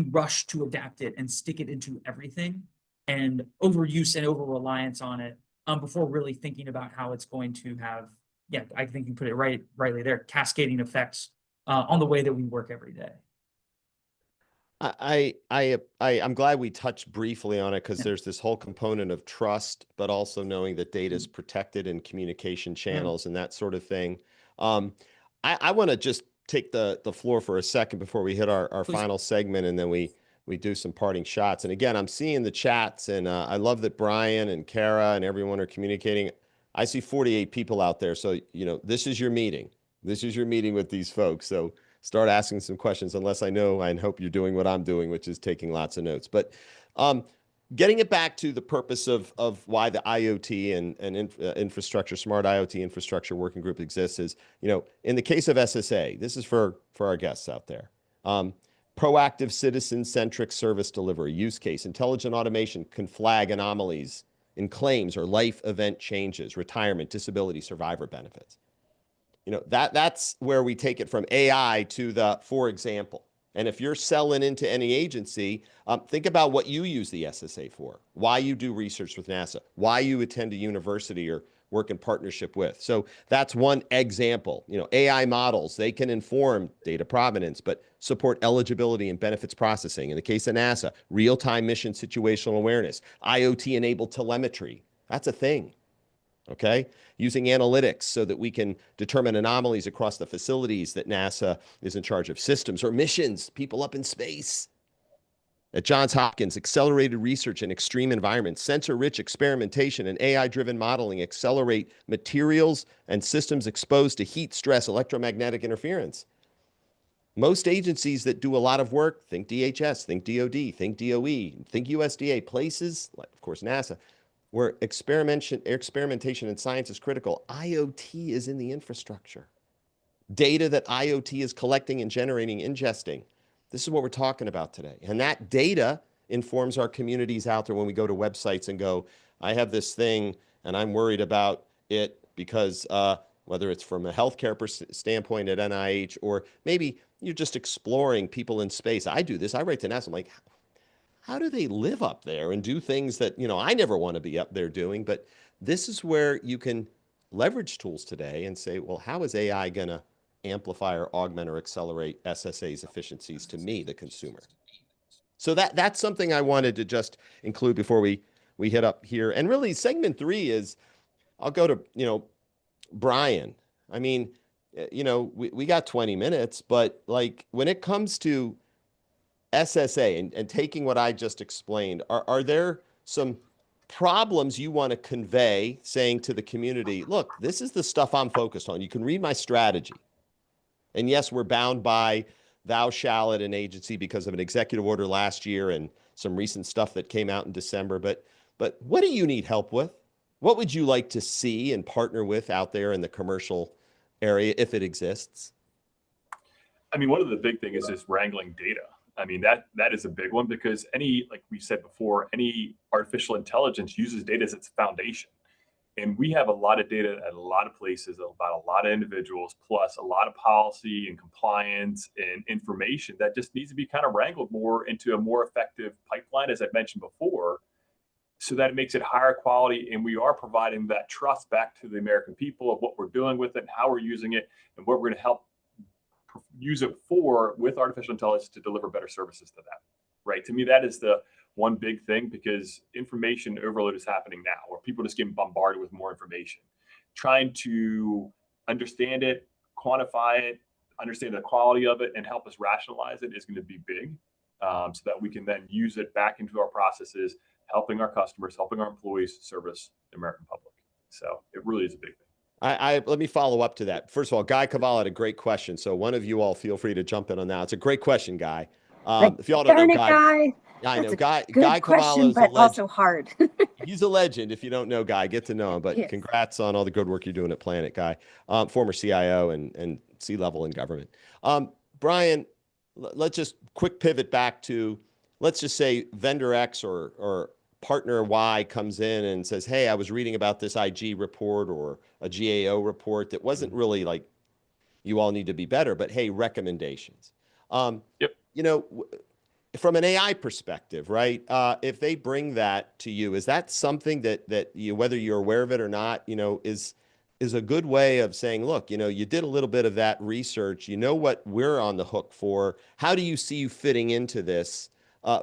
rush to adapt it and stick it into everything, and overuse and over reliance on it before really thinking about how it's going to have, yeah, I think you put it rightly there, cascading effects on the way that we work every day. I'm glad we touched briefly on it because Yeah. there's this whole component of trust, but also knowing that data is protected in communication channels and that sort of thing. I want to just take the floor for a second before we hit our final segment, and then we do some parting shots. And again, I'm seeing the chats, and I love that Brian and Cara and everyone are communicating. I see 48 people out there, so you know this is your meeting. This is your meeting with these folks. So start asking some questions, unless I know and hope you're doing what I'm doing, which is taking lots of notes. But getting it back to the purpose of why the IoT and infrastructure, smart IoT infrastructure working group exists is, you know, in the case of SSA, this is for our guests out there. Proactive citizen-centric service delivery use case. Intelligent automation can flag anomalies in claims or life event changes, retirement, disability, survivor benefits. You know, that's where we take it from AI to the, for example. And if you're selling into any agency, think about what you use the SSA for, why you do research with NASA, why you attend a university or work in partnership with. So that's one example. You know, AI models, they can inform data provenance, but support eligibility and benefits processing. In the case of NASA, real-time mission situational awareness, IoT-enabled telemetry. That's a thing. Okay, using analytics so that we can determine anomalies across the facilities that NASA is in charge of, systems or missions, people up in space. At Johns Hopkins, accelerated research in extreme environments, sensor-rich experimentation, and AI-driven modeling accelerate materials and systems exposed to heat, stress, electromagnetic interference. Most agencies that do a lot of work, think DHS, think DOD, think DOE, think USDA, places, like, of course, NASA, where experimentation and science is critical, IoT is in the infrastructure. Data that IoT is collecting and generating, ingesting. This is what we're talking about today. And that data informs our communities out there when we go to websites and go, I have this thing and I'm worried about it because whether it's from a healthcare standpoint at NIH, or maybe you're just exploring people in space. I do this. I write to NASA. I'm like, how do they live up there and do things that, I never want to be up there doing? But this is where you can leverage tools today and say, well, how is AI going to amplify or augment or accelerate SSA's efficiencies to me, the consumer? So that's something I wanted to just include before we hit up here. And really, segment 3 is, I'll go to, Brian. I mean, we got 20 minutes, but like when it comes to SSA and taking what I just explained, are there some problems you want to convey saying to the community, look, this is the stuff I'm focused on. You can read my strategy. And yes, we're bound by thou shall at an agency because of an executive order last year and some recent stuff that came out in December. But what do you need help with? What would you like to see and partner with out there in the commercial area if it exists? I mean, one of the big things is just wrangling data. I mean, that is a big one because like we said before, any artificial intelligence uses data as its foundation. And we have a lot of data at a lot of places about a lot of individuals, plus a lot of policy and compliance and information that just needs to be kind of wrangled more into a more effective pipeline, as I mentioned before, so that it makes it higher quality. And we are providing that trust back to the American people of what we're doing with it, how we're using it, and what we're going to help use it for with artificial intelligence to deliver better services to them. Right. To me, that is the one big thing, because information overload is happening now where people are just getting bombarded with more information. Trying to understand it, quantify it, understand the quality of it, and help us rationalize it is going to be big, so that we can then use it back into our processes, helping our customers, helping our employees service the American public. So it really is a big thing. Let me follow up to that. First of all, Guy Cavallo had a great question. So one of you all feel free to jump in on that. It's a great question, Guy. If y'all don't know Guy, I know Guy Cavallo, but also hard. He's a legend. If you don't know Guy, get to know him. But yes. Congrats on all the good work you're doing at Planet, Guy. Former CIO and C-level in government. Brian, let's just quick pivot back to, let's just say vendor X or partner Y comes in and says, hey, I was reading about this IG report or a GAO report that wasn't really like, you all need to be better, but hey, recommendations. Yep. From an AI perspective, right? If they bring that to you, is that something that you, whether you're aware of it or not, is a good way of saying, look, you did a little bit of that research, what we're on the hook for. How do you see you fitting into this?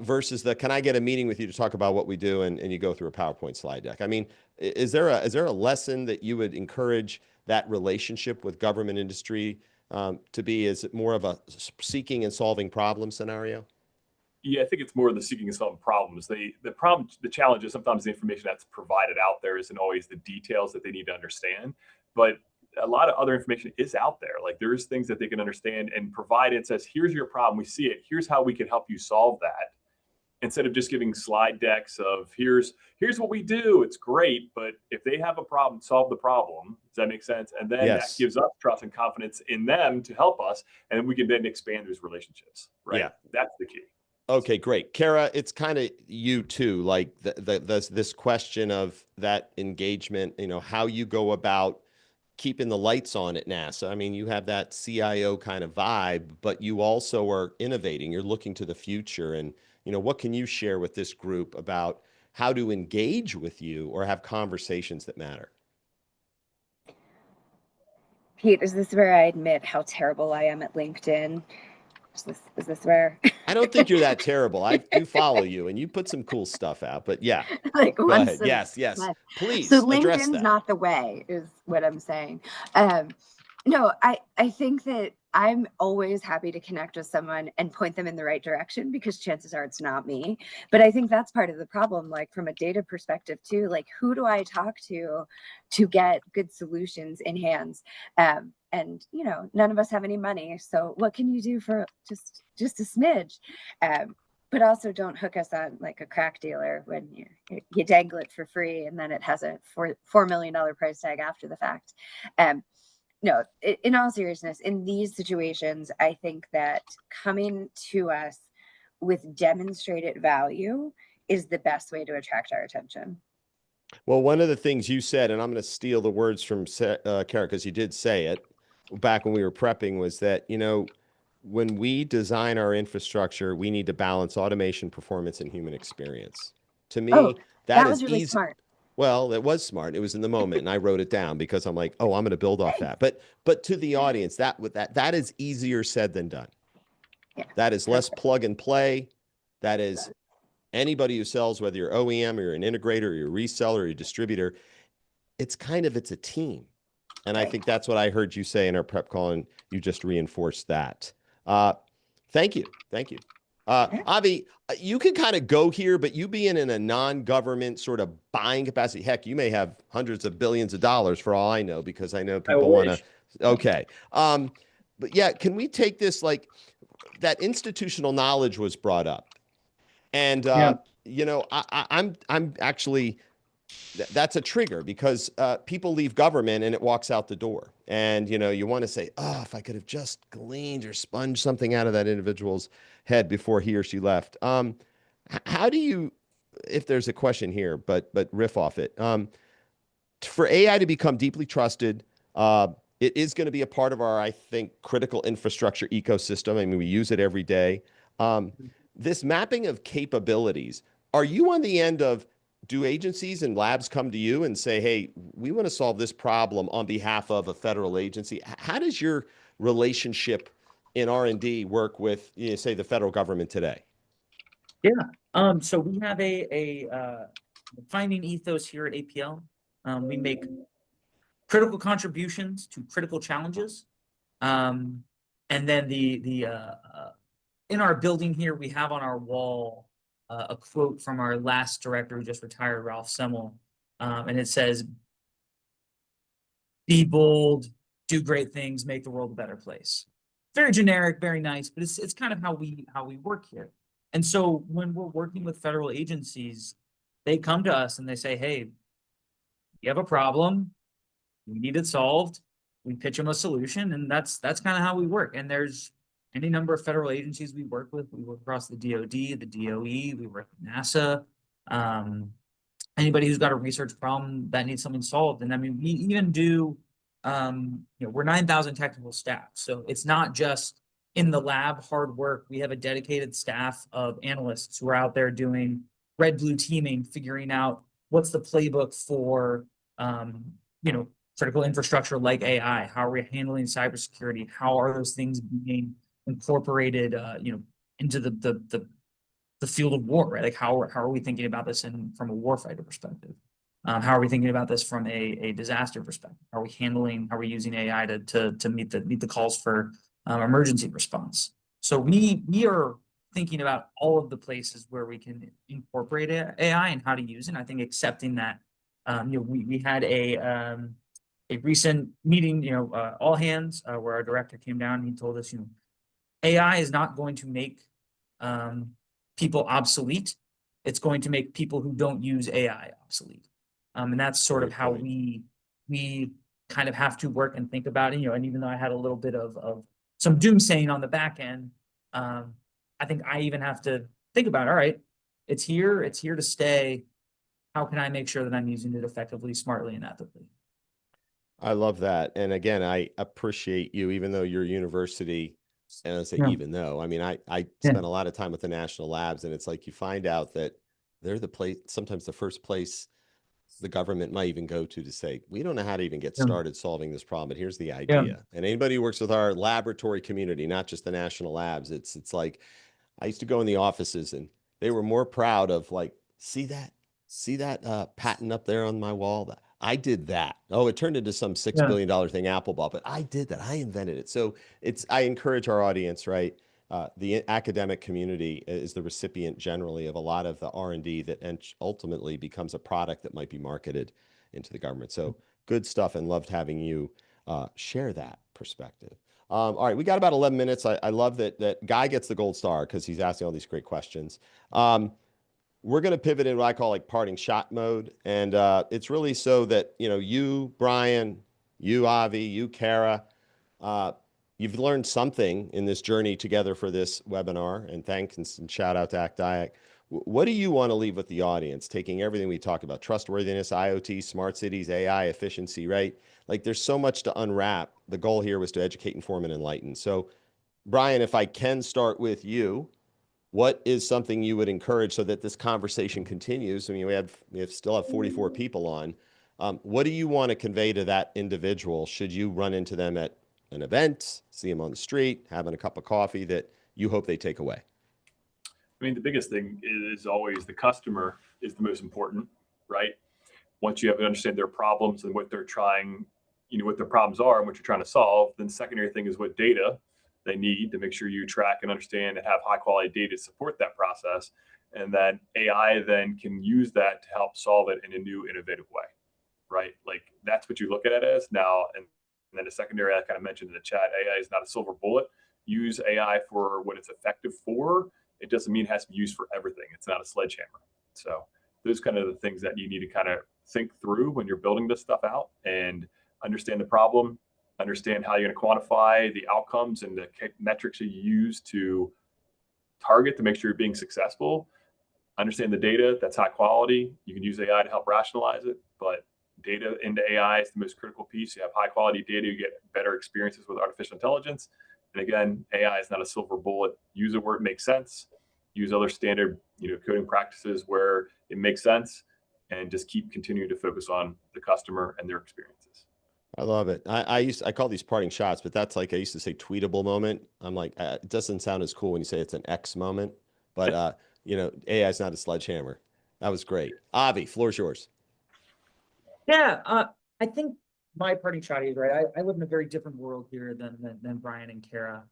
Versus can I get a meeting with you to talk about what we do, and you go through a PowerPoint slide deck? I mean, is there a lesson that you would encourage that relationship with government industry to be? Is it more of a seeking and solving problem scenario? Yeah, I think it's more of the seeking and solving problems. The challenge is sometimes the information that's provided out there isn't always the details that they need to understand, but a lot of other information is out there. Like there's things that they can understand and provide. It says, here's your problem. We see it. Here's how we can help you solve that. Instead of just giving slide decks of here's what we do. It's great. But if they have a problem, solve the problem. Does that make sense? And then Yes. That gives us trust and confidence in them to help us. And we can then expand those relationships. Right. Yeah. That's the key. Okay, great. Cara, it's kind of you too, like this question of that engagement, how you go about keeping the lights on at NASA. I mean, you have that CIO kind of vibe, but you also are innovating. You're looking to the future. And, what can you share with this group about how to engage with you or have conversations that matter? Pete, is this where I admit how terrible I am at LinkedIn? Is this where? I don't think you're that terrible. I do follow you, and you put some cool stuff out. But yeah, like go ahead. Yes. Please. So address LinkedIn's that. not the way, is what I'm saying. No, I think that I'm always happy to connect with someone and point them in the right direction, because chances are it's not me. But I think that's part of the problem, like from a data perspective too, like who do I talk to get good solutions in hands? And none of us have any money. So what can you do for just a smidge? But also don't hook us on like a crack dealer when you dangle it for free and then it has a $4 million price tag after the fact. No, in all seriousness, in these situations, I think that coming to us with demonstrated value is the best way to attract our attention. Well, one of the things you said, and I'm going to steal the words from Cara, because you did say it back when we were prepping, was that, when we design our infrastructure, we need to balance automation, performance, and human experience. To me, Oh, that was is really easy. smart. Well, it was smart. It was in the moment, and I wrote it down because I'm like, oh, I'm going to build off that. But to the audience, that is easier said than done. Yeah, that is less sure. plug and play. That is anybody who sells, whether you're OEM or you're an integrator or you're a reseller or you're a distributor, it's a team. And I think that's what I heard you say in our prep call, and you just reinforced that. Thank you. Thank you. Avi, you can kind of go here, but you being in a non-government sort of buying capacity, heck, you may have hundreds of billions of dollars for all I know, because I know people want to, okay. But yeah, can we take this, like, that institutional knowledge was brought up. And, you know, I'm actually, that's a trigger, because people leave government and it walks out the door. And, you know, you want to say, oh, if I could have just gleaned or sponged something out of that individual's head before he or she left. How do you, if there's a question here, but riff off it, for AI to become deeply trusted, it is going to be a part of our, I think, critical infrastructure ecosystem. I mean, we use it every day. This mapping of capabilities, are you on the end of, do agencies and labs come to you and say, hey, we want to solve this problem on behalf of a federal agency? How does your relationship in R&D work with, you know, say, the federal government today? Yeah. So we have a finding ethos here at APL. We make critical contributions to critical challenges. And then in our building here, we have on our wall a quote from our last director who just retired, Ralph Semmel. And it says, be bold, do great things, make the world a better place. Very generic, very nice, but it's kind of how we work here. And so when we're working with federal agencies, they come to us and they say, hey, you have a problem, we need it solved. We pitch them a solution, and that's kind of how we work. And there's any number of federal agencies we work with. We work across the DoD, the DOE, we work with NASA. Anybody who's got a research problem that needs something solved. And I mean, we even do, you know, we're 9,000 technical staff. So it's not just in the lab hard work. We have a dedicated staff of analysts who are out there doing red-blue teaming, figuring out what's the playbook for, you know, critical infrastructure like AI. How are we handling cybersecurity? How are those things being incorporated, you know, into the field of war, right? Like how are we thinking about this from a warfighter perspective? How are we thinking about this from a disaster perspective? How are we using AI to meet the calls for emergency response? So we are thinking about all of the places where we can incorporate AI and how to use it. And I think accepting that, you know, we had a recent meeting, you know, all hands, where our director came down and he told us, you know, AI is not going to make people obsolete. It's going to make people who don't use AI obsolete. And that's sort of how we kind of have to work and think about it, you know, and even though I had a little bit of some doomsaying on the back end, I think I even have to think about, all right, it's here to stay. How can I make sure that I'm using it effectively, smartly, and ethically? I love that. And again, I appreciate you, even though your university, and I say, even though, I mean, I spent a lot of time with the national labs, and it's like, you find out that they're the place, sometimes the first place the government might even go to say, we don't know how to even get started solving this problem, but here's the idea. And anybody who works with our laboratory community, not just the national labs, it's like, I used to go in the offices and they were more proud of, like, see that patent up there on my wall? I did that. Oh, it turned into some $6 billion thing, Apple bought, but I did that. I invented it. So I encourage our audience, right? The academic community is the recipient generally of a lot of the R&D that ultimately becomes a product that might be marketed into the government. So good stuff, and loved having you share that perspective. All right, we got about 11 minutes. I love that Guy gets the gold star because he's asking all these great questions. We're going to pivot in what I call, like, parting shot mode. And it's really so that, you know, you, Brian, you, Avi, you, Cara, you've learned something in this journey together for this webinar. And thanks and shout out to ACT-IAC. What do you want to leave with the audience, taking everything we talked about, trustworthiness, IoT, smart cities, AI, efficiency, right? Like, there's so much to unwrap. The goal here was to educate, inform, and enlighten. So Brian, if I can start with you, what is something you would encourage so that this conversation continues? I mean, we still have 44 people on. What do you want to convey to that individual should you run into them at an event, see them on the street, having a cup of coffee, that you hope they take away? I mean, the biggest thing is always the customer is the most important, right? Once you have to understand their problems and what they're trying, what their problems are and what you're trying to solve, then the secondary thing is what data they need to make sure you track and understand and have high quality data to support that process. And then AI then can use that to help solve it in a new, innovative way, right? Like that's what you look at it as now. And then the secondary, I kind of mentioned in the chat, AI is not a silver bullet. Use AI for what it's effective for. It doesn't mean it has to be used for everything. It's not a sledgehammer. So those kind of the things that you need to kind of think through when you're building this stuff out and understand the problem, understand how you're going to quantify the outcomes and the metrics you use to target to make sure you're being successful. Understand the data that's high quality. You can use AI to help rationalize it, but data into AI is the most critical piece. You have high quality data, you get better experiences with artificial intelligence. And again, AI is not a silver bullet. Use it where it makes sense. Use other standard, coding practices where it makes sense, and just keep continuing to focus on the customer and their experiences. I love it. I call these parting shots, but that's like I used to say tweetable moment. I'm like, it doesn't sound as cool when you say it's an X moment, but AI is not a sledgehammer. That was great. Avi, floor's yours. Yeah, I think my parting shot is right. I live in a very different world here than Brian and Cara.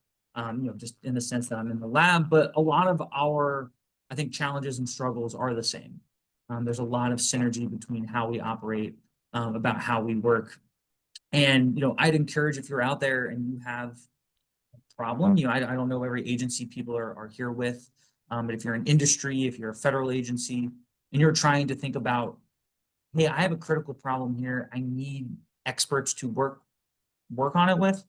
Just in the sense that I'm in the lab, but a lot of our, I think, challenges and struggles are the same. There's a lot of synergy between how we operate, about how we work. And, I'd encourage, if you're out there and you have a problem, I don't know every agency people are here with, but if you're an industry, if you're a federal agency, and you're trying to think about, hey, I have a critical problem here, I need experts to work on it with.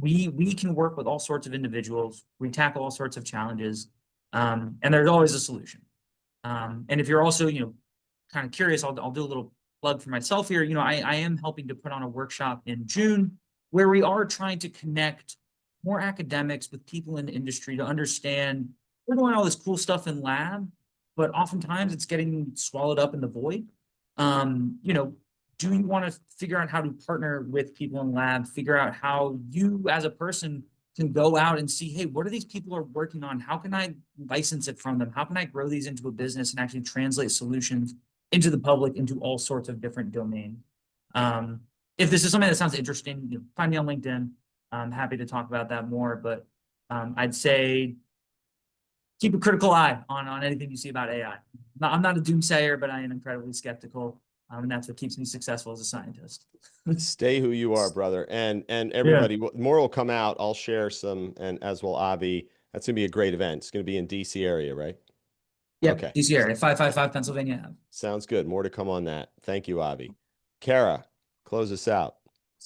We can work with all sorts of individuals. We tackle all sorts of challenges, and there's always a solution. And if you're also, kind of curious, I'll do a little plug for myself here. I am helping to put on a workshop in June where we are trying to connect more academics with people in the industry to understand we're doing all this cool stuff in lab, but oftentimes it's getting swallowed up in the void. Do you want to figure out how to partner with people in lab, figure out how you as a person can go out and see, hey, what are these people are working on? How can I license it from them? How can I grow these into a business and actually translate solutions into the public, into all sorts of different domains? If this is something that sounds interesting, find me on LinkedIn. I'm happy to talk about that more, but I'd say keep a critical eye on anything you see about AI. I'm not a doomsayer, but I am incredibly skeptical. And that's what keeps me successful as a scientist. Stay who you are, brother. And everybody, more will come out. I'll share some, and as will Avi. That's going to be a great event. It's going to be in DC area, right? Yeah, okay. DC area, 555 Pennsylvania Ave. Sounds good. More to come on that. Thank you, Avi. Cara, close us out.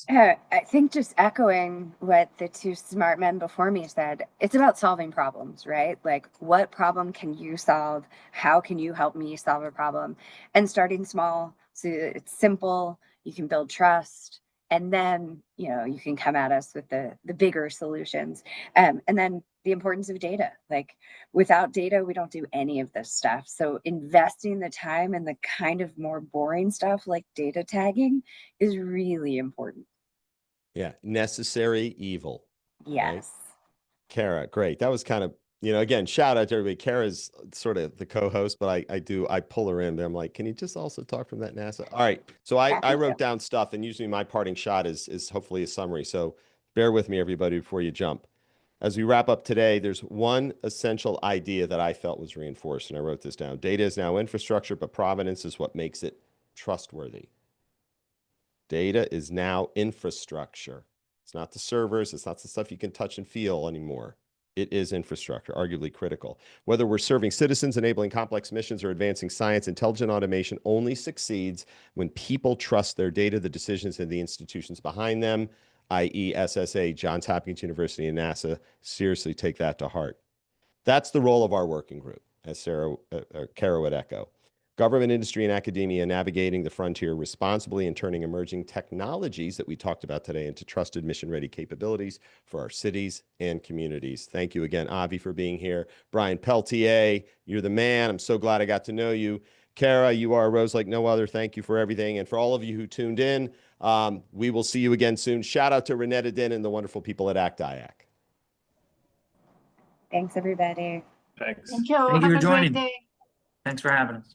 I think just echoing what the two smart men before me said, it's about solving problems, right? Like, what problem can you solve? How can you help me solve a problem? And starting small, so it's simple, you can build trust, and then, you can come at us with the bigger solutions. And then the importance of data. Like, without data, we don't do any of this stuff. So investing the time in the kind of more boring stuff like data tagging is really important. Yeah, necessary evil. Yes. Right? Cara, great. That was kind of, again, shout out to everybody. Cara's sort of the co-host, but I pull her in there. I'm like, can you just also talk from that NASA? All right. So I wrote down stuff, and usually my parting shot is hopefully a summary. So bear with me, everybody, before you jump. As we wrap up today, there's one essential idea that I felt was reinforced, and I wrote this down. Data is now infrastructure, but provenance is what makes it trustworthy. Data is now infrastructure. It's not the servers. It's not the stuff you can touch and feel anymore. It is infrastructure, arguably critical. Whether we're serving citizens, enabling complex missions, or advancing science, intelligent automation only succeeds when people trust their data, the decisions, and the institutions behind them, i.e. SSA, Johns Hopkins University, and NASA. Seriously, take that to heart. That's the role of our working group, as Cara would echo. government, industry, and academia navigating the frontier responsibly and turning emerging technologies that we talked about today into trusted mission-ready capabilities for our cities and communities. Thank you again, Avi, for being here. Brian Peltier, you're the man. I'm so glad I got to know you. Cara, you are a rose like no other. Thank you for everything. And for all of you who tuned in, we will see you again soon. Shout out to Renetta Din and the wonderful people at ACT-IAC. Thanks, everybody. Thanks. Thank you. Thank you Have for a great joining. day. Thanks for having us.